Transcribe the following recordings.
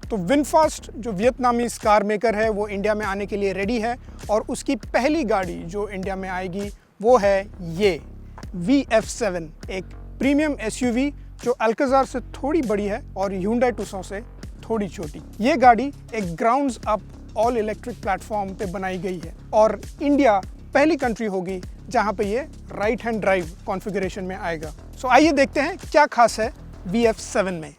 तो विनफास्ट जो वियतनामी car maker है वो इंडिया में आने के लिए रेडी है और उसकी पहली गाड़ी जो इंडिया में आएगी वो है ये VF7, एक प्रीमियम SUV जो अल्काजार से थोड़ी बड़ी है और Hyundai Tucson से थोड़ी छोटी। ये गाड़ी एक grounds up all electric platform पे बनाई गई है और इंडिया पहली कंट्री होगी जहां पे ये राइट हैंड ड्राइव कॉन्फ़िगरेशन में आएगा। सो आइए देखते हैं क्या खास है VF7 में।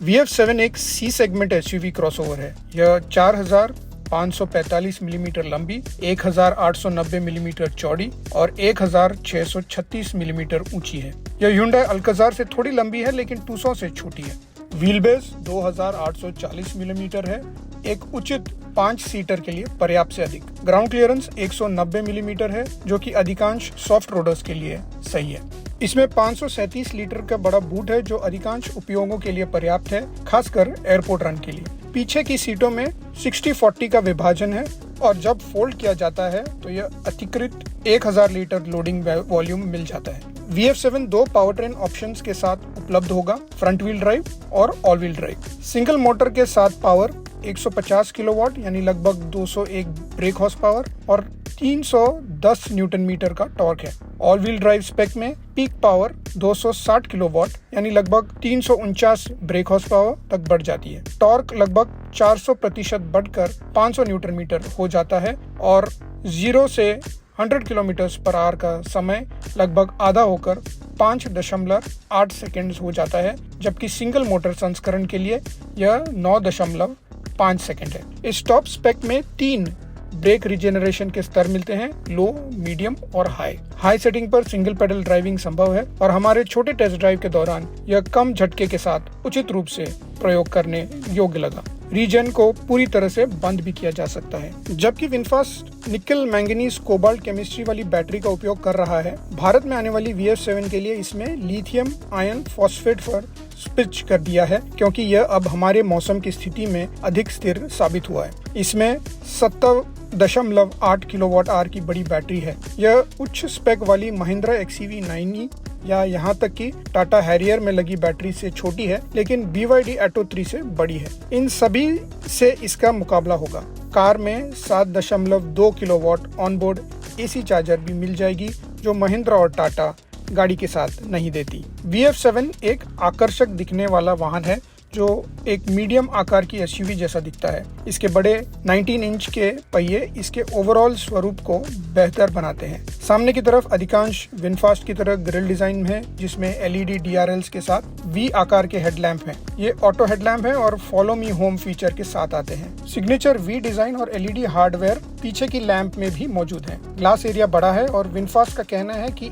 VF7 एक C सेगमेंट SUV क्रॉसओवर है। यह 4545 मिलीमीटर लंबी, 1890 मिलीमीटर चौड़ी और 1636 मिलीमीटर ऊंची है। यह Hyundai अल्काजार से थोड़ी लंबी है लेकिन Tucson से छोटी है। व्हील बेस 2840 मिलीमीटर है, एक उचित 5 सीटर के लिए पर्याप्त से अधिक। ग्राउंड क्लियरेंस 190 मिलीमीटर है जो कि अधिकांश सॉफ्ट रोडर्स के लिए सही है। इसमें 537 लीटर का बड़ा बूट है जो अधिकांश उपयोगों के लिए पर्याप्त है, खासकर एयरपोर्ट रन के लिए। पीछे की सीटों में 60-40 का विभाजन है और जब फोल्ड किया जाता है तो यह अतिरिक्त 1000 लीटर लोडिंग वॉल्यूम मिल जाता है। VF7 दो पावर ट्रेन ऑप्शंस के साथ उपलब्ध होगा, फ्रंट व्हील ड्राइव और all wheel drive. Single motor के साथ पावर 150 किलोवाट यानी लगभग 201 ब्रेक हॉर्स पावर और 310 न्यूटन मीटर का टॉर्क है। ऑल व्हील ड्राइव स्पेक में पीक पावर 260 किलोवाट यानी लगभग 349 ब्रेक हॉर्स पावर तक बढ़ जाती है। टॉर्क लगभग 400% बढ़कर 500 न्यूटन मीटर हो जाता है और 0 से 100 किलोमीटर पर आवर का समय लगभग आधा होकर 5.8 सेकेंड्स हो जाता है, जबकि सिंगल मोटर संस्करण के लिए यह 9.5 सेकेंड है। इस टॉप स्पेक में 3 ब्रेक रिजेनरेशन के स्तर मिलते हैं, लो, मीडियम और हाई सेटिंग पर सिंगल पेडल ड्राइविंग संभव है और हमारे छोटे टेस्ट ड्राइव के दौरान यह कम झटके के साथ उचित रूप से प्रयोग करने योग्य लगा। रीजन को पूरी तरह से बंद भी किया जा सकता है। जबकि विनफास्ट निकल मैंगनीज कोबाल्ट केमिस्ट्री वाली बैटरी का उपयोग कर रहा है, भारत में आने वाली VF7 के लिए इसमें लिथियम आयन फॉस्फेट पर स्विच कर दिया है क्योंकि यह अब हमारे मौसम की स्थिति में अधिक स्थिर साबित हुआ है। इसमें 70.8 किलोवाट आवर की बड़ी बैटरी है। यह उच्च स्पेक वाली महिंद्रा XUV 9e या यहाँ तक कि टाटा हैरियर में लगी बैटरी से छोटी है, लेकिन BYD Atto 3 से बड़ी है। इन सभी से इसका मुकाबला होगा। कार में 7.2 किलोवाट ऑनबोर्ड AC चार्जर भी मिल जाएगी जो महिंद्रा और टाटा गाड़ी के साथ नहीं देती। VF7 एक आकर्षक दिखने वाला वाहन है जो एक मीडियम आकार की SUV जैसा दिखता है। इसके बड़े 19 इंच के पहिए इसके ओवरऑल स्वरूप को बेहतर बनाते हैं। सामने की तरफ अधिकांश विनफास्ट की तरह ग्रिल डिजाइन है जिसमें LED DRLs के साथ V आकार के हेडलैम्प हैं। ये ऑटो हेडलैम्प है और फॉलो मी होम फीचर के साथ आते हैं। सिग्नेचर V डिजाइन और LED हार्डवेयर पीछे की लैंप में भी मौजूद है। ग्लास एरिया बड़ा है और विनफास्ट का कहना है कि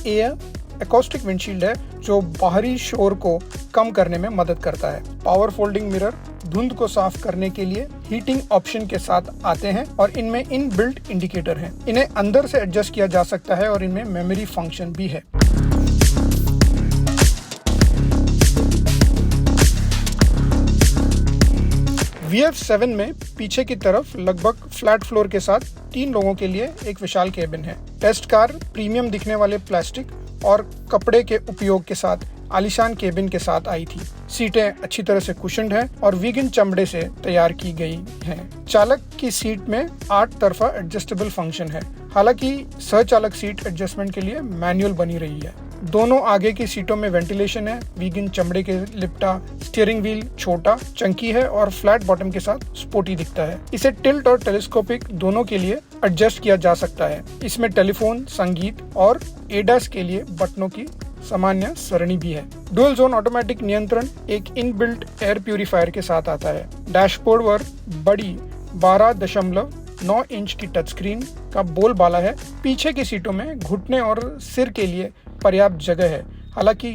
एयर एकॉस्टिक विंडशील्ड है जो बाहरी शोर को कम करने में मदद करता है। पावर फोल्डिंग मिरर धुंध को साफ करने के लिए हीटिंग ऑप्शन के साथ आते हैं और इनमें इनबिल्ट इंडिकेटर हैं। इन्हें अंदर से एडजस्ट किया जा सकता है और इनमें मेमोरी फंक्शन भी है। VF7 में पीछे की तरफ लगभग फ्लैट फ्लोर के साथ 3 लोगों के लिए एक विशाल केबिन है। टेस्ट कार प्रीमियम दिखने वाले प्लास्टिक और कपड़े के उपयोग के साथ आलीशान केबिन के साथ आई थी। सीटें अच्छी तरह से कुशन्ड हैं और वीगन चमड़े से तैयार की गई हैं। चालक की सीट में 8 तरफा एडजस्टेबल फंक्शन है, हालांकि सहचालक सीट एडजस्टमेंट के लिए मैनुअल बनी रही है। दोनों आगे की सीटों में वेंटिलेशन है, वीगन चमड़े के लिपटा स्टीयरिंग व्हील छोटा चंकी है और फ्लैट बॉटम के साथ स्पोर्टी दिखता है। इसे टिल्ट और टेलीस्कोपिक दोनों के लिए एडजस्ट किया जा सकता है। इसमें टेलीफोन, संगीत और ADAS के लिए बटनों की सामान्य सरणी भी है। डुअल जोन ऑटोमेटिक नियंत्रण एक इनबिल्ट एयर प्यूरिफायर के साथ आता है। डैशबोर्ड पर बड़ी 12.9 इंच की टच स्क्रीन का बोलबाला है। पीछे की सीटों में घुटने और सिर के लिए पर्याप्त जगह है, हालांकि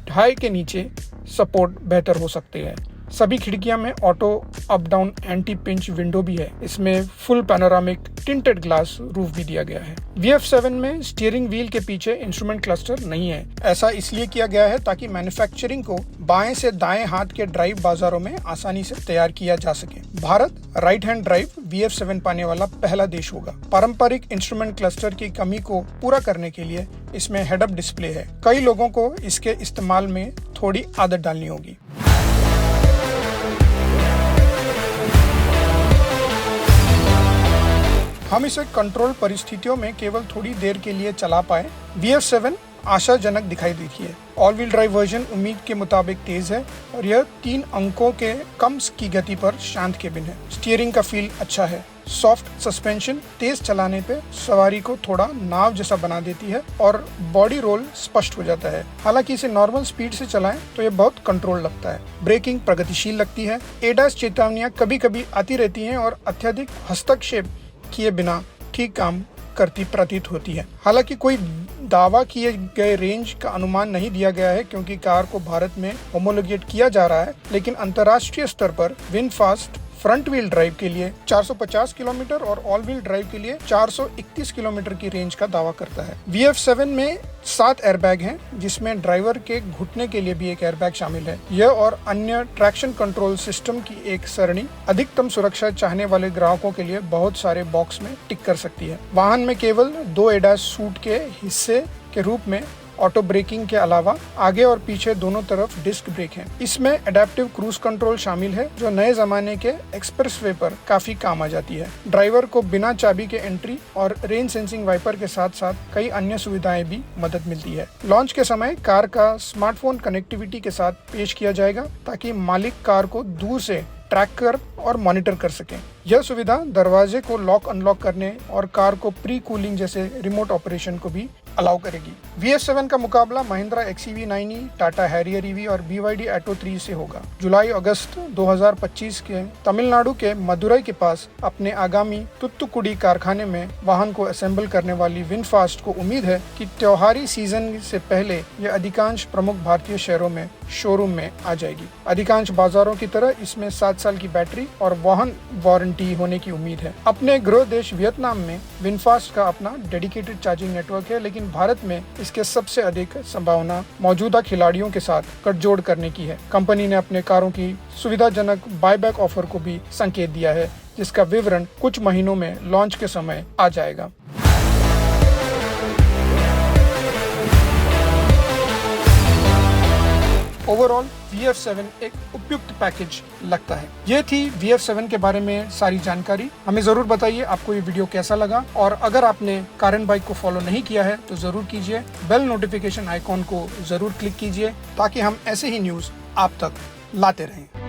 ढाई के नीचे सपोर्ट बेहतर हो सकते हैं। सभी खिड़कियां में auto up down anti pinch window भी है। इसमें full panoramic tinted glass roof भी दिया गया है। VF7 में स्टीयरिंग व्हील के पीछे इंस्ट्रूमेंट क्लस्टर नहीं है। ऐसा इसलिए किया गया है ताकि मैन्युफैक्चरिंग को बाएं से दाएं हाथ के ड्राइव बाजारों में आसानी से तैयार किया जा सके। Bharat right hand drive VF7 पाने वाला पहला देश होगा। पारंपरिक इंस्ट्रूमेंट क्लस्टर की कमी को पूरा करने के लिए इसमें हेड अप डिस्प्ले है। कई लोगों को इसके इस्तेमाल में थोड़ी आदत डालनी होगी। हम इसे कंट्रोल परिस्थितियों में केवल थोड़ी देर के लिए चला पाए। VF7 आशाजनक दिखाई देती है। ऑल व्हील ड्राइव वर्जन उम्मीद के मुताबिक तेज है और यह 3 अंकों के कम की गति पर शांत केबिन है। स्टीयरिंग का फील अच्छा है। सॉफ्ट सस्पेंशन तेज चलाने पे सवारी को थोड़ा नाव जैसा बना देती है और बॉडी रोल स्पष्ट हो जाता है। हालांकि इसे नॉर्मल स्पीड से चलाएं तो ये बहुत कंट्रोल लगता है। ब्रेकिंग प्रगतिशील लगती है। एडास चेतावनियां कभी कभी आती रहती हैं और अत्यधिक हस्तक्षेप किए बिना ठीक काम करती प्रतीत होती है। हालांकि कोई दावा किए गए रेंज का अनुमान नहीं दिया गया है क्योंकि कार को भारत में होमोलोगेट किया जा रहा है, लेकिन अंतर्राष्ट्रीय स्तर पर विनफास्ट फ्रंट व्हील ड्राइव के लिए 450 किलोमीटर और ऑल व्हील ड्राइव के लिए 431 किलोमीटर की रेंज का दावा करता है। VF7 में 7 एयरबैग हैं, जिसमें ड्राइवर के घुटने के लिए भी एक एयरबैग शामिल है। यह और अन्य ट्रैक्शन कंट्रोल सिस्टम की एक सरणी अधिकतम सुरक्षा चाहने वाले ग्राहकों के लिए बहुत सारे बॉक्स में टिक कर सकती है। वाहन में केवल 2 एडास सूट के हिस्से के रूप में ऑटो ब्रेकिंग के अलावा आगे और पीछे दोनों तरफ डिस्क ब्रेक हैं। इसमें एडेप्टिव क्रूज कंट्रोल शामिल है जो नए जमाने के एक्सप्रेसवे पर काफी काम आ जाती है। ड्राइवर को बिना चाबी के एंट्री और रेन सेंसिंग वाइपर के साथ साथ कई अन्य सुविधाएं भी मदद मिलती है। लॉन्च के समय कार का स्मार्टफोन कनेक्टिविटी के साथ पेश किया जाएगा ताकि मालिक कार को दूर से ट्रैक कर और मॉनिटर कर सकें। यह सुविधा दरवाजे को लॉक अनलॉक करने और कार को प्री कूलिंग जैसे रिमोट ऑपरेशन को भी अलाउ करेगी। VF7 का मुकाबला Mahindra XEV9e, Tata Harrier EV और BYD Atto 3 से होगा। जुलाई-अगस्त 2025 के तमिलनाडु के मदुरई के पास अपने आगामी तुत्तुकुडी कारखाने में वाहन को असेंबल करने वाली विनफास्ट को उम्मीद है कि त्योहारी सीजन से पहले यह अधिकांश प्रमुख भारतीय शहरों में शोरूम में आ जाएगी। अधिकांश बाजारों की तरह इसमें 7 साल की बैटरी और वाहन वारंटी होने की उम्मीद है। अपने गृह देश वियतनाम में विनफास्ट का अपना डेडिकेटेड चार्जिंग नेटवर्क है, लेकिन भारत में इसके सबसे अधिक संभावना मौजूदा खिलाड़ियों के साथ गठजोड़ करने की है। कंपनी ने अपने कारों की सुविधाजनक बायबैक ऑफर को भी संकेत दिया है, जिसका विवरण कुछ महीनों में लॉन्च के समय आ जाएगा। ओवरऑल VF7 एक उपयुक्त पैकेज लगता है। ये थी VF7 के बारे में सारी जानकारी। हमें जरूर बताइए आपको ये वीडियो कैसा लगा, और अगर आपने कार एंड बाइक को फॉलो नहीं किया है तो जरूर कीजिए। बेल नोटिफिकेशन आइकॉन को जरूर क्लिक कीजिए ताकि हम ऐसे ही न्यूज़ आप तक लाते रहें।